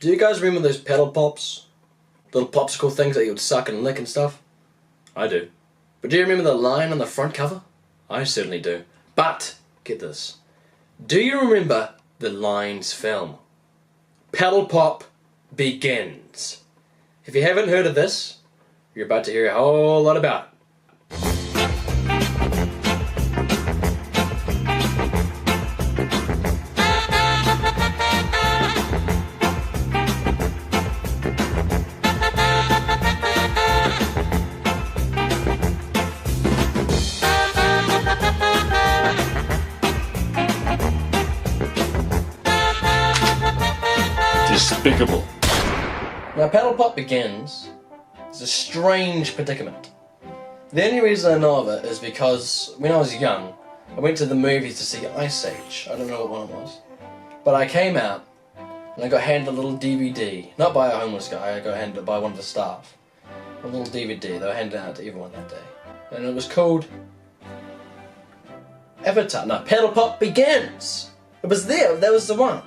Do you guys remember those pedal pops? Little popsicle things that you would suck and lick and stuff? I do. But do you remember the line on the front cover? I certainly do. But, get this. Do you remember the Lines film? Pedal Pop Begins. If you haven't heard of this, you're about to hear a whole lot about it. Despicable. Now, Pedal Pop Begins is a strange predicament. The only reason I know of it is because when I was young, I went to the movies to see Ice Age. I don't know what one it was. But I came out and I got handed a little DVD. Not by a homeless guy, I got handed by one of the staff. A little DVD they were handing out to everyone that day. And it was called Avatar. No, Pedal Pop Begins! It was there, that was the one.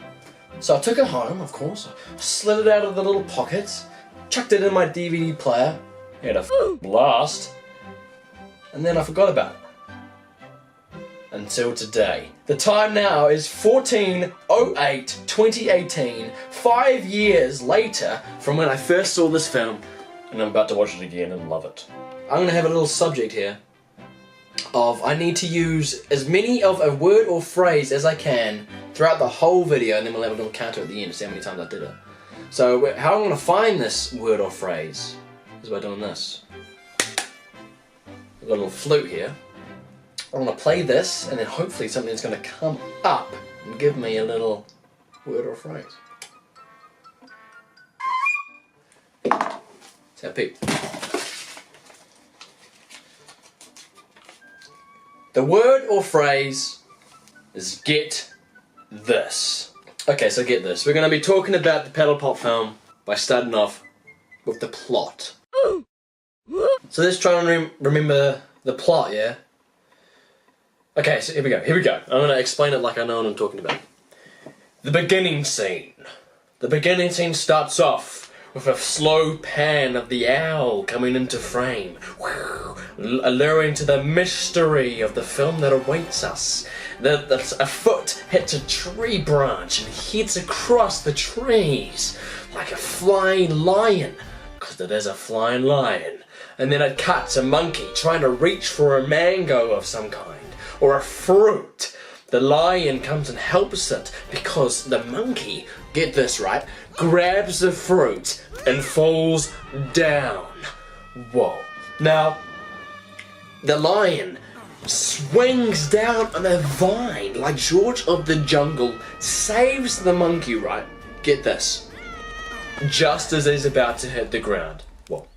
So I took it home, of course, slid it out of the little pockets, chucked it in my DVD player, had a blast, and then I forgot about it. Until today. The time now is 14/08/2018, 5 years later from when I first saw this film, and I'm about to watch it again and love it. I'm going to have a little subject here of I need to use as many of a word or phrase as I can throughout the whole video, and then we'll have a little counter at the end to see how many times I did it. So how I'm going to find this word or phrase is by doing this. I've got a little flute here. I'm going to play this, and then hopefully something's going to come up and give me a little word or phrase. So peep. The word or phrase is get this. Okay, so get this. We're going to be talking about the Pedal Pop film by starting off with the plot. So let's try and remember the plot, yeah? Okay, so here we go. I'm going to explain it like I know what I'm talking about. The beginning scene. The beginning scene starts off with a slow pan of the owl coming into frame, alluring to the mystery of the film that awaits us. A foot hits a tree branch and heads across the trees like a flying lion, because it is a flying lion. And then it cuts a monkey trying to reach for a mango of some kind, or a fruit. The lion comes and helps it because the monkey, get this right, grabs the fruit and falls down. Whoa. Now, the lion swings down on a vine like George of the Jungle, saves the monkey, right? Get this. Just as he's about to hit the ground. Whoa.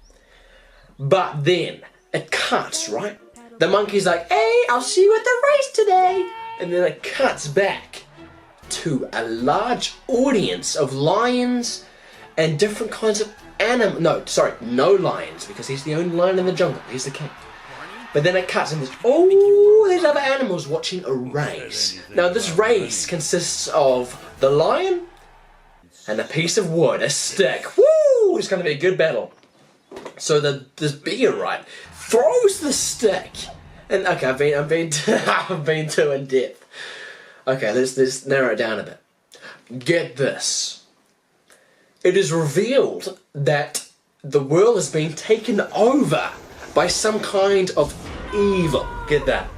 But then, it cuts, right? The monkey's like, hey, I'll see you at the race today. And then it cuts back to a large audience of lions and different kinds of animals. No lions, because he's the only lion in the jungle. He's the king. But then it cuts and there's all these other animals watching a race. Now this race consists of the lion and a piece of wood, a stick. Woo! It's going to be a good battle. So this bear, right, throws the stick. And okay, I've been too in depth. Okay, let's narrow it down a bit. Get this. It is revealed that the world has been taken over by some kind of evil. Get that.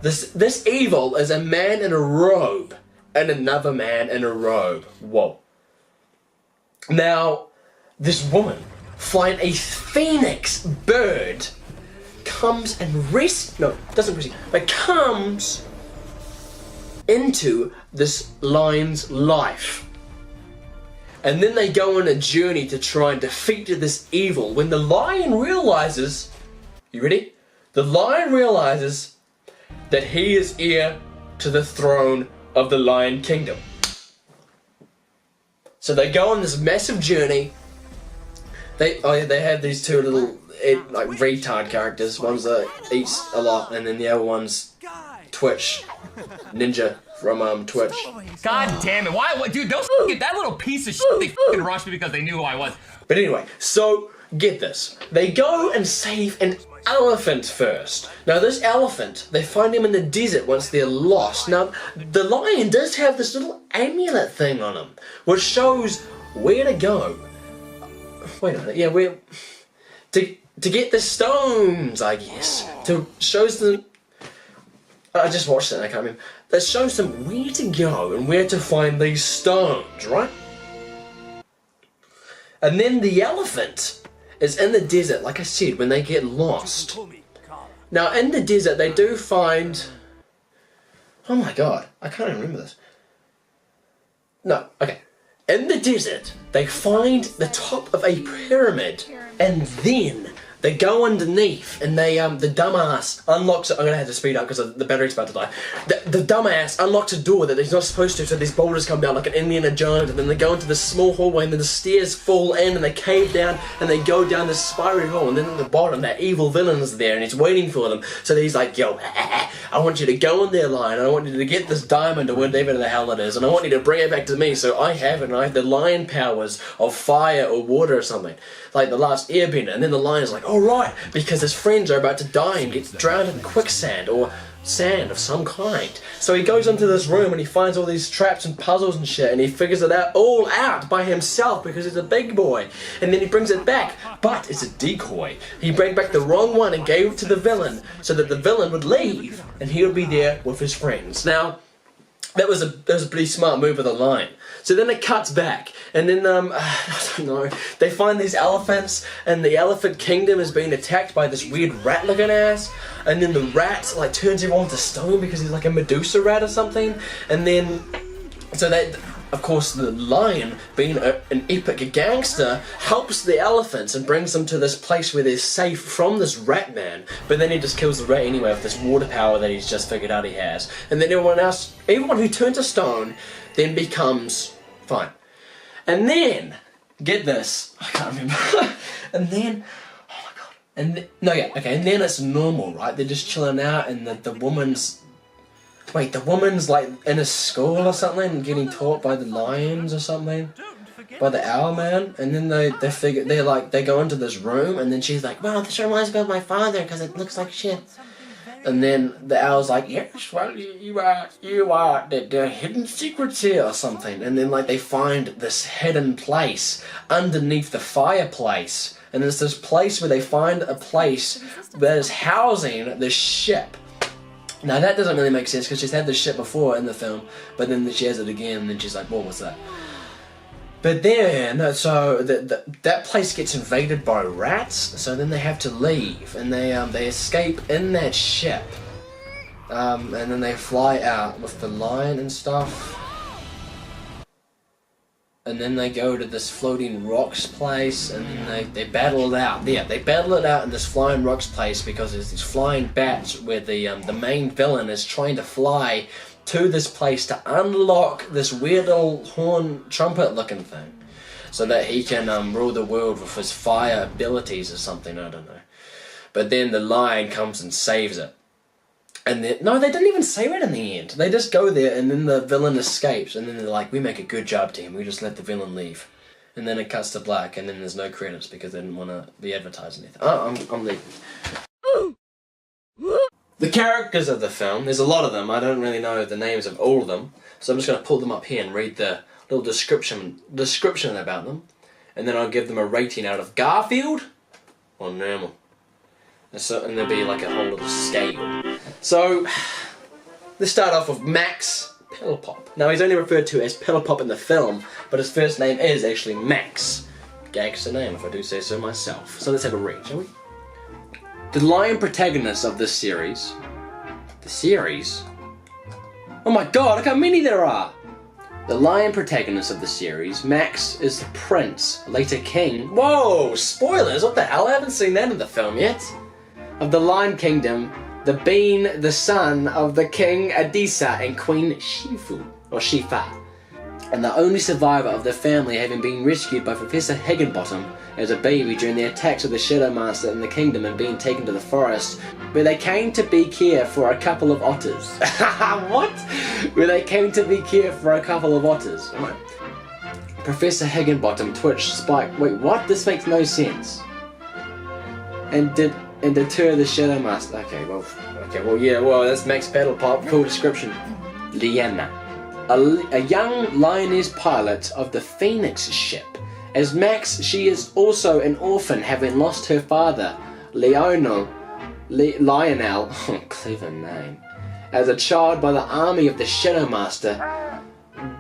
This evil is a man in a robe and another man in a robe. Whoa. Now, this woman flying a phoenix bird comes and comes into this lion's life. And then they go on a journey to try and defeat this evil. When the lion realizes, you ready? The lion realizes that he is heir to the throne of the Lion Kingdom. So they go on this massive journey. They have these two little like retard characters. One's that eats a lot, and then the other one's Twitch Ninja from Twitch. God damn it! Why? Dude, those that little piece of shit, they fucking rushed me because they knew who I was. But anyway, so get this. They go and save an elephant first. Now this elephant, they find him in the desert once they're lost. Now the lion does have this little amulet thing on him, which shows where to go. Wait a minute, yeah, where to get the stones, I guess. Shows them. I just watched it and I can't remember. That shows them where to go and where to find these stones, right? And then the elephant is in the desert, like I said, when they get lost. Now in the desert they do find... Oh my god, I can't even remember this. No, okay. In the desert, they find the top of a pyramid, and then they go underneath, and they the dumbass unlocks it. I'm gonna have to speed up because the battery's about to die. The dumbass unlocks a door that he's not supposed to, so these boulders come down like an Indiana Jones, and then they go into this small hallway, and then the stairs fall in, and they cave down, and they go down this spiral hole, and then at the bottom, that evil villain is there, and he's waiting for them. So he's like, yo, I want you to go in there, lion, and I want you to get this diamond or whatever the hell it is, and I want you to bring it back to me. So I have it, and I have the lion powers of fire or water or something, like the last airbender. And then the lion's like, alright, because his friends are about to die and get drowned in quicksand or sand of some kind. So he goes into this room and he finds all these traps and puzzles and shit, and he figures it out all out by himself because he's a big boy. And then he brings it back, but it's a decoy. He brought back the wrong one and gave it to the villain so that the villain would leave and he would be there with his friends. Now, that was a pretty smart move of the lion. So then it cuts back, and then, I don't know, they find these elephants, and the elephant kingdom is being attacked by this weird rat-looking ass, and then the rat, like, turns everyone to stone because he's like a Medusa rat or something, and then, so that, of course, the lion, being an epic gangster, helps the elephants and brings them to this place where they're safe from this rat man, but then he just kills the rat anyway with this water power that he's just figured out he has. And then everyone who turns to stone then becomes fine. And then, get this, I can't remember, and then, oh my god, and then it's normal, right? They're just chilling out, and the woman's like in a school or something, getting taught by the lions or something, by the owl man, and then they go into this room, and then she's like, wow, this reminds me of my father because it looks like shit. And then the owl's like, yes, well, you are the hidden secrets here or something. And then like they find this hidden place underneath the fireplace, and it's this place where they find a place that is housing the ship. Now that doesn't really make sense because she's had this ship before in the film, but then she has it again, and then she's like, well, what's that? But then, so that place gets invaded by rats, so then they have to leave, and they escape in that ship, and then they fly out with the lion and stuff, and then they go to this floating rocks place, and then they battle it out. Yeah, they battle it out in this flying rocks place because there's these flying bats where the main villain is trying to fly to this place to unlock this weird little horn trumpet looking thing so that he can rule the world with his fire abilities or something, I don't know. But then the lion comes and saves it. And then, no, they didn't even save it in the end. They just go there and then the villain escapes, and then they're like, we make a good job, team, we just let the villain leave. And then it cuts to black, and then there's no credits because they didn't want to be advertising anything. Oh, I'm leaving. The characters of the film, there's a lot of them, I don't really know the names of all of them, so I'm just going to pull them up here and read the little description about them, and then I'll give them a rating out of Garfield or normal. And there'll be like a whole little scale. So, let's start off with Max Pillpop. Now he's only referred to as Pillpop in the film, but his first name is actually Max. Gangster name, if I do say so myself. So let's have a read, shall we? The lion protagonist of this series... The series? Oh my god, look how many there are! The lion protagonist of the series, Max, is the prince, later king... Whoa! Spoilers! What the hell? I haven't seen that in the film yet. Of the Lion Kingdom, being the son of the King Adisa and Queen Shifu, or Shifa. and the only survivor of the family, having been rescued by Professor Higginbottom as a baby during the attacks of the Shadow Master in the kingdom and being taken to the forest, where they came to be cared for a couple of otters. What? Where they came to be cared for a couple of otters. Right. Professor Higginbottom, Twitch, Spike. Wait, what? This makes no sense. And deter the Shadow Master. Okay, well, yeah, well, that's Max Paddlepop. Cool description. Leanna, a young lioness pilot of the Phoenix ship. As Max, she is also an orphan, having lost her father, Lionel, clever name, as a child by the army of the Shadow Master,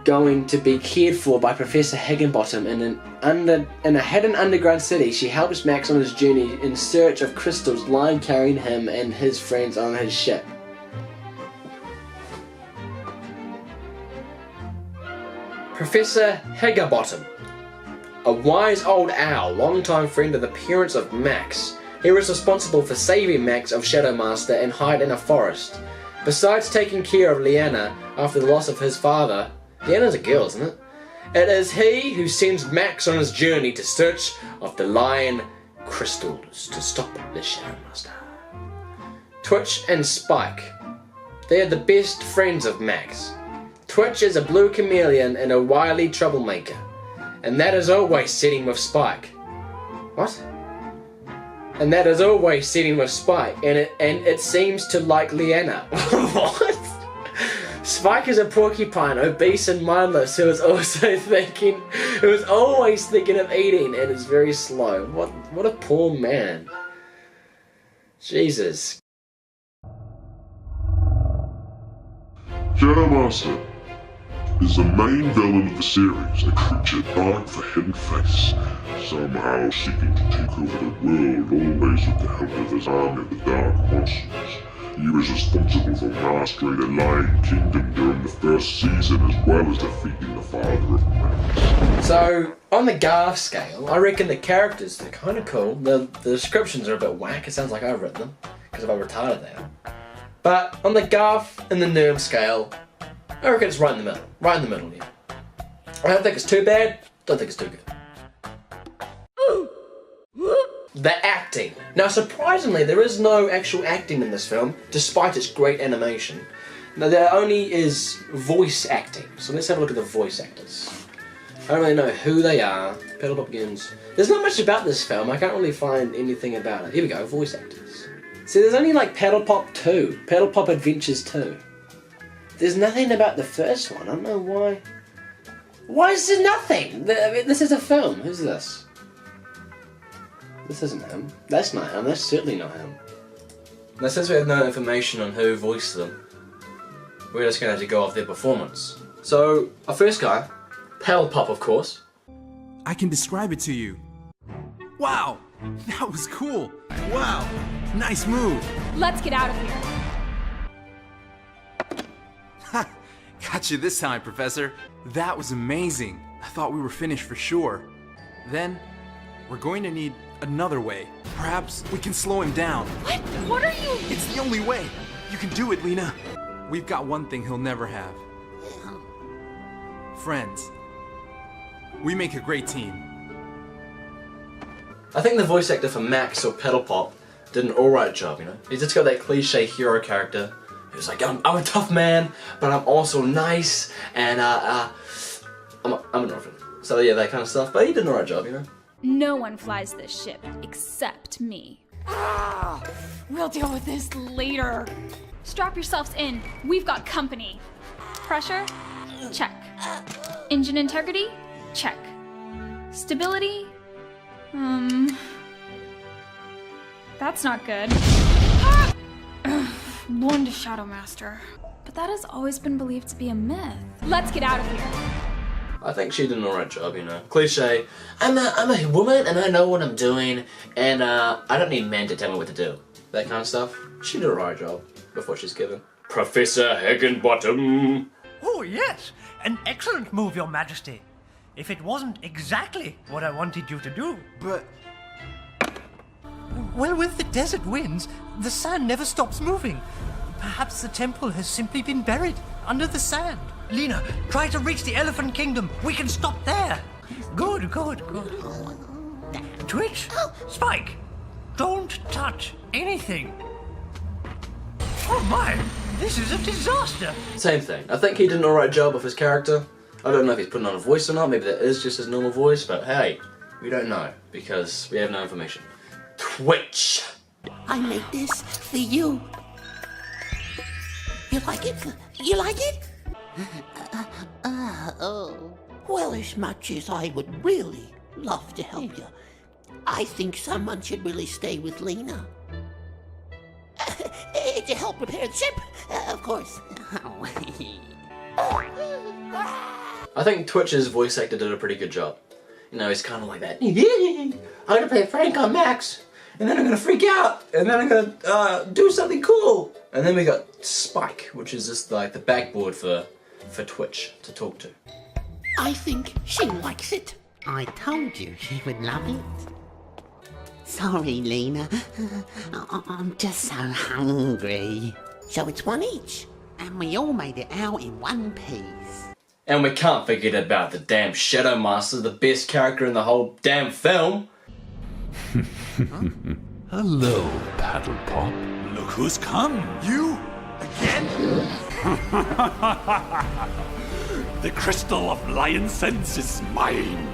going to be cared for by Professor Higginbottom in a hidden underground city. She helps Max on his journey in search of crystals, lying carrying him and his friends on his ship. Professor Higginbottom, a wise old owl, longtime friend of the parents of Max. He was responsible for saving Max of Shadow Master and hide in a forest. Besides taking care of Leanna after the loss of his father, Leanna's a girl, isn't it? It is he who sends Max on his journey to search of the lion crystals to stop the Shadow Master. Twitch and Spike, they are the best friends of Max. Twitch is a blue chameleon and a wily troublemaker, and that is always sitting with Spike. What? And that is always sitting with Spike, and it seems to like Leanna. What? Spike is a porcupine, obese and mindless, who is always thinking of eating and is very slow. What a poor man. Jesus. Shadow Master is the main villain of the series, a creature dark with a hidden face, somehow seeking to take over the world, always with the help of his army of the dark monsters. He was responsible for mastering the Lion Kingdom during the first season, as well as defeating the father of Max. So, on the Garth scale, I reckon the characters are kind of cool. The descriptions are a bit whack. It sounds like I've written them, because of how retarded they are. But on the Garth and the Nerd scale, I reckon it's right in the middle. Right in the middle, yeah. I don't think it's too bad, don't think it's too good. The acting. Now, surprisingly, there is no actual acting in this film, despite its great animation. Now, there only is voice acting. So let's have a look at the voice actors. I don't really know who they are. Paddlepop Games. There's not much about this film. I can't really find anything about it. Here we go, voice actors. See, there's only like Paddlepop 2. Paddlepop Adventures 2. There's nothing about the first one. I don't know why. Why is there nothing? This is a film. Who's this? This isn't him. That's not him. That's certainly not him. Now, since we have no information on who voiced them, we're just going to have to go off their performance. So, our first guy, Paddlepop, of course. I can describe it to you. Wow! That was cool! Wow! Nice move! Let's get out of here. Ha! Got you this time, Professor. That was amazing. I thought we were finished for sure. Then, we're going to need another way. Perhaps we can slow him down. What? What are you? It's the only way. You can do it, Lena. We've got one thing he'll never have. Friends. We make a great team. I think the voice actor for Max or Paddlepop did an alright job, you know? He's just got that cliche hero character who's like, I'm a tough man, but I'm also nice, and I'm an orphan. So yeah, that kind of stuff, but he did an alright job, you know? No one flies this ship except me. We'll deal with this later. Strap yourselves in. We've got company. Pressure? Check. Engine integrity? Check. Stability? That's not good. Born to Shadow Master. But that has always been believed to be a myth. Let's get out of here. I think she did an alright job, you know. Cliche, I'm a woman and I know what I'm doing, and I don't need men to tell me what to do. That kind of stuff. She did an alright job before she's given. Professor Higginbottom. Oh, yes. An excellent move, Your Majesty. If it wasn't exactly what I wanted you to do. But... Well, with the desert winds, the sand never stops moving. Perhaps the temple has simply been buried under the sand. Lena, try to reach the Elephant Kingdom. We can stop there. Good. Twitch, Spike, don't touch anything. Oh my, this is a disaster. Same thing. I think he did an alright job of his character. I don't know if he's putting on a voice or not. Maybe that is just his normal voice, but hey, we don't know because we have no information. Twitch. I made this for you. You like it? You like it? Oh. Well, as much as I would really love to help you, I think someone should really stay with Lena. To help repair the ship, of course. I think Twitch's voice actor did a pretty good job. You know, he's kind of like that. I'm gonna play Frank on Max, and then I'm gonna freak out, and then I'm gonna do something cool. And then we got Spike, which is just like the backboard for Twitch to talk to. I think she likes it. I told you she would love it. Sorry, Lena. I'm just so hungry. So it's one each. And we all made it out in one piece. And we can't forget about the damn Shadow Master, the best character in the whole damn film. Hello, Paddle Pop. Look who's come. You? Again? The crystal of lion sense is mine.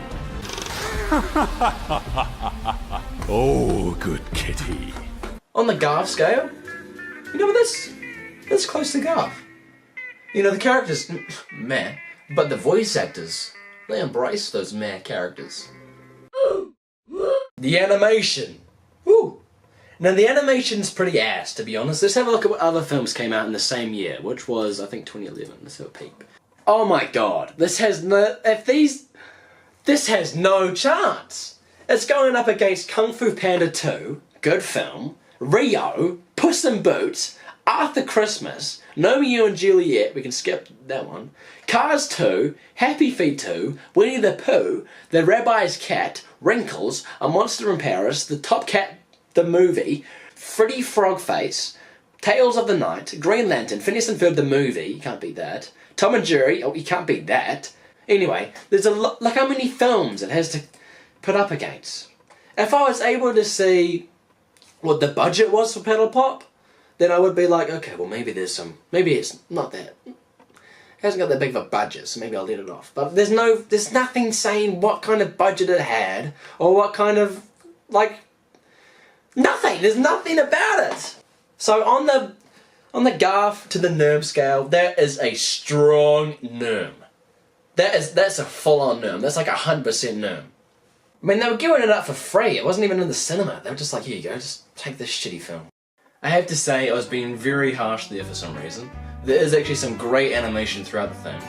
Oh, good kitty. On the Garth scale, you know what, that's close to Garth. You know, the characters, meh, but the voice actors, they embrace those meh characters. The animation. Woo! Now the animation's pretty ass, to be honest. Let's have a look at what other films came out in the same year, which was, I think, 2011. Let's have a peep. Oh my god, this has no chance. It's going up against Kung Fu Panda 2, good film, Rio, Puss in Boots, Arthur Christmas, Romeo and Juliet, we can skip that one, Cars 2, Happy Feet 2, Winnie the Pooh, The Rabbi's Cat, Wrinkles, A Monster in Paris, The Top Cat, the movie, Freddy Frogface, Tales of the Night, Green Lantern, Phineas and Ferb the movie, you can't beat that, Tom and Jerry, oh you can't beat that. Anyway, there's a lot, look how many films it has to put up against. If I was able to see what the budget was for Paddle Pop, then I would be like, okay, well maybe it's not that, it hasn't got that big of a budget, so maybe I'll let it off. But there's nothing saying what kind of budget it had, or what kind of, like, nothing, there's nothing about it. So on the Garth to the Nerm scale, that is a strong Nerm. That's a full-on Nerm. That's like 100% Nerm. I mean, they were giving it up for free. It wasn't even in the cinema. They were just like, here you go, just take this shitty film. I have to say, I was being very harsh there for some reason. There is actually some great animation throughout the thing.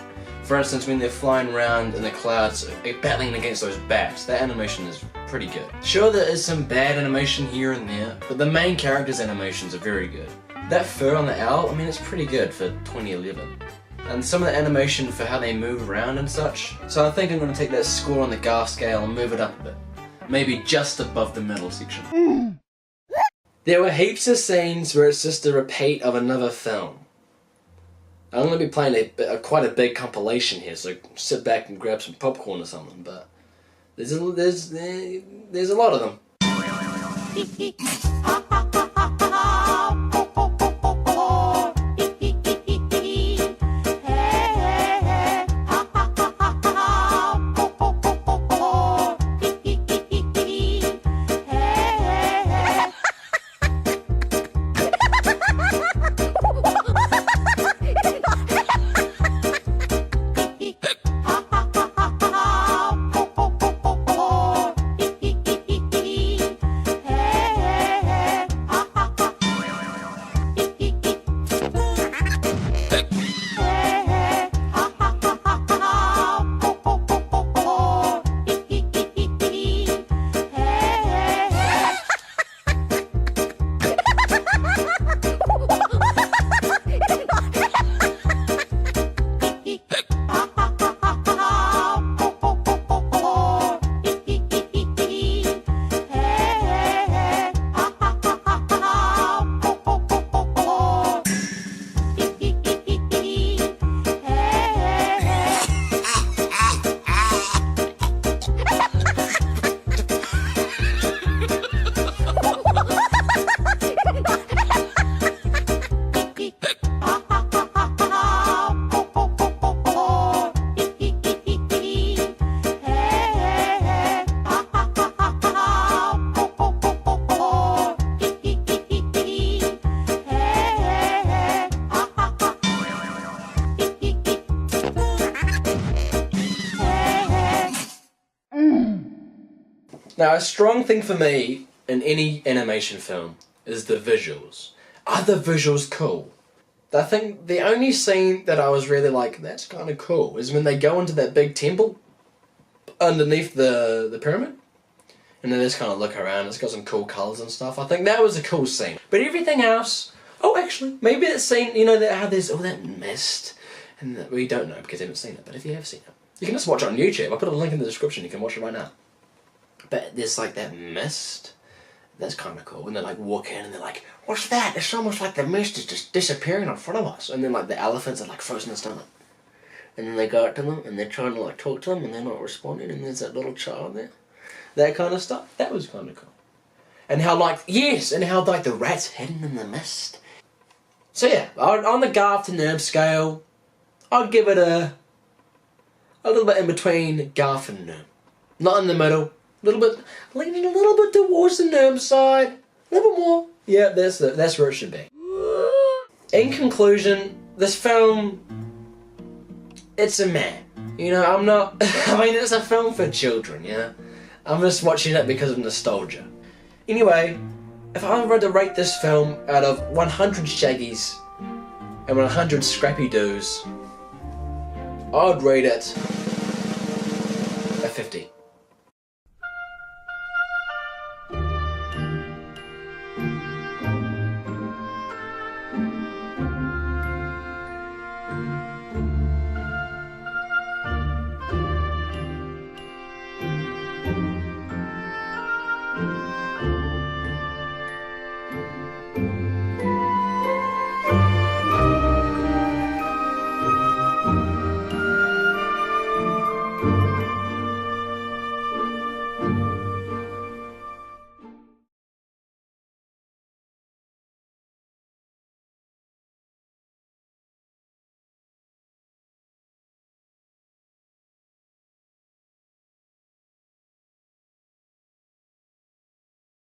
For instance, when they're flying around in the clouds, battling against those bats, that animation is pretty good. Sure, there is some bad animation here and there, but the main characters' animations are very good. That fur on the owl, I mean, it's pretty good for 2011. And some of the animation for how they move around and such. So I think I'm going to take that score on the Garth scale and move it up a bit. Maybe just above the middle section. There were heaps of scenes where it's just a repeat of another film. I'm going to be playing quite a big compilation here, so sit back and grab some popcorn or something, but there's a lot of them. Now, a strong thing for me in any animation film is the visuals. Are the visuals cool? I think the only scene that I was really like, that's kind of cool, is when they go into that big temple underneath the pyramid. And they just kind of look around, it's got some cool colours and stuff. I think that was a cool scene. But everything else, oh actually, maybe that scene, you know, how there's all that mist. And that we don't know because I haven't seen it, but if you have seen it, you can just watch it on YouTube. I'll put a link in the description, you can watch it right now. But there's like that mist. That's kind of cool. And they like walk in and they're like, what's that? It's almost like the mist is just disappearing in front of us. And then like the elephants are like frozen in stone. And then they go up to them and they're trying to like talk to them and they're not responding. And there's that little child there. That kind of stuff. That was kind of cool. And how like, yes, and how like the rat's hidden in the mist. So yeah, on the Garth to Nerve scale, I'd give it a little bit in between Garth and Nerve. Not in the middle. Leaning a little bit towards the Nerve side. A little bit more. Yeah, that's where it should be. In conclusion, this film, it's a meh. You know, I'm not, I mean, it's a film for children, yeah? I'm just watching it because of nostalgia. Anyway, if I were to rate this film out of 100 Shaggies and 100 Scrappy Doos, I'd rate it